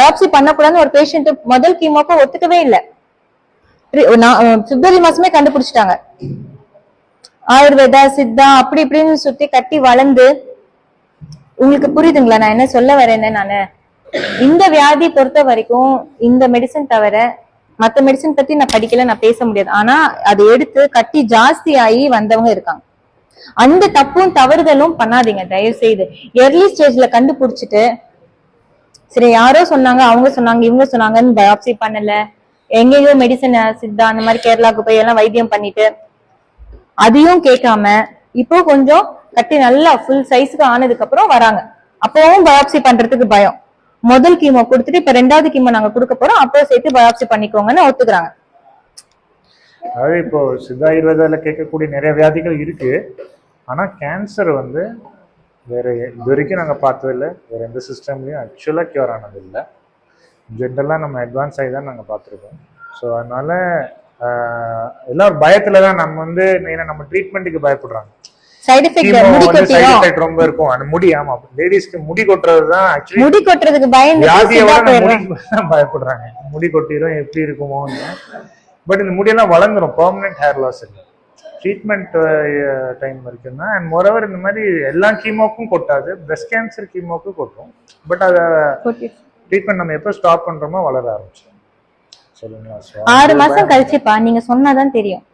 Biopsy பண்ணக்கூடாதுன்னு ஒரு patient முதல் கீமோக்கு ஒத்துக்கவே இல்லை. பிப்ரவரி மாசமே கண்டுபிடிச்சிட்டாங்க. ஆயுர்வேதா சித்தா அப்படி இப்படின்னு சுத்தி கட்டி வளர்ந்து, உங்களுக்கு புரியுதுங்களா நான் என்ன சொல்ல வரேன்னு? நானு இந்த வியாதி பொறுத்த வரைக்கும் இந்த மெடிசன் தவிர மத்த மெடிசன் பத்தி நான் படிக்கல, நான் பேச முடியாது. ஆனா அதை எடுத்து கட்டி ஜாஸ்தி ஆகி வந்தவங்க இருக்காங்க. அந்த தப்பும் தவறுதலும் பண்ணாதீங்க தயவு செய்து. எர்லி ஸ்டேஜ்ல கண்டுபிடிச்சிட்டு சரி யாரோ சொன்னாங்க, அவங்க சொன்னாங்க, இவங்க சொன்னாங்கன்னு பயாப்சி பண்ணல, எங்கேயோ மெடிசன் சித்தா அந்த மாதிரி கேரளாவுக்கு போய் எல்லாம் வைத்தியம் பண்ணிட்டு அதையும் கேட்காம இப்போ கொஞ்சம் கட்டி நல்லா ஃபுல் சைஸ்க்கு ஆனதுக்கு அப்புறம் வராங்க. அப்பவும் பயாப்சி பண்றதுக்கு பயம். முதல் கீமோ கொடுத்துட்டு இப்ப 2வது கீமோ நாங்க கொடுக்க போறோம், அப்போ சேர்த்து பயாப்சி பண்ணிக்கோங்கன்னு ஒத்துக்கிறாங்க. அதாவது இப்போ சித்தா ஆயுர்வேதால கேட்கக்கூடிய நிறைய வியாதிகள் இருக்கு. ஆனா கேன்சர் வந்து வேற இது வரைக்கும் நாங்க பார்த்ததில்லை, வேற எந்த சிஸ்டம்லயும் ஆக்சுவலா கியூர் ஆனது இல்லை. ஜென்ரலா நம்ம அட்வான்ஸ் ஆகி தான் நாங்க பார்த்துருக்கோம். ஸோ அதனால எல்லாரும் பயத்துலதான் நம்ம வந்து நம்ம ட்ரீட்மெண்ட்டுக்கு பயப்படுறாங்க. சைடு எஃபெக்ட் ரொம்ப இருக்கும். அந்த முடி, ஆமா லேடிஸ்க்கு முடி கொட்டுறதுதான் ஆக்சுவலி, முடி கொட்டுறதுக்கு பயப்படுறாங்க. முடி கொட்டிடும் எப்படி இருக்குமோ. பட் இந்த முடியெல்லாம் வளர்ந்துரும், பெர்மனன்ட் ஹேர் லாஸ் இல்லை. ட்ரீட்மெண்ட் டைம் வரைக்கும் தான். அண்ட் மோரோவர் இந்த மாதிரி எல்லா கீமோக்கும் கொட்டாது, பிரஸ்ட் கேன்சர் கீமோக்கும் கொட்டும். பட் அதை ட்ரீட்மெண்ட் நம்ம எப்போ ஸ்டாப் பண்றோமோ வளர ஆரம்பிச்சோம். சொல்லுங்களா? 6 மாசம் கழிச்சுப்பா நீங்க சொன்னாதான் தெரியும்.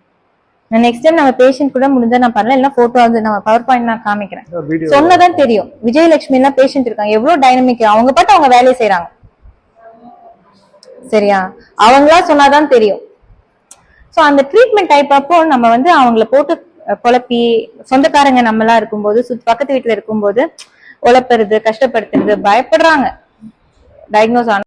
நெக்ஸ்ட் டைம் நம்ம பேஷண்ட் கூட முடிஞ்சா நான் பண்ணல, இல்ல போட்டோ வந்து நம்ம பவர் பாயிண்ட் நான் காமிக்கிறேன், சொன்னதான் தெரியும். விஜயலட்சுமி எல்லாம் பேஷண்ட் இருக்காங்க, எவ்வளவு டைனமிக், அவங்க பாட்டு அவங்க வேலையை செய்யறாங்க. சரியா? அவங்களா சொன்னாதான் தெரியும். சோ அந்த ட்ரீட்மெண்ட் டைப் அப்போ நம்ம வந்து அவங்கள போட்டு குழப்பி, சொந்தக்காரங்க நம்மளா இருக்கும்போது, பக்கத்து வீட்டுல இருக்கும்போது உழப்புறது, கஷ்டப்படுத்துறது, பயப்படுறாங்க டயக்னோஸ் ஆன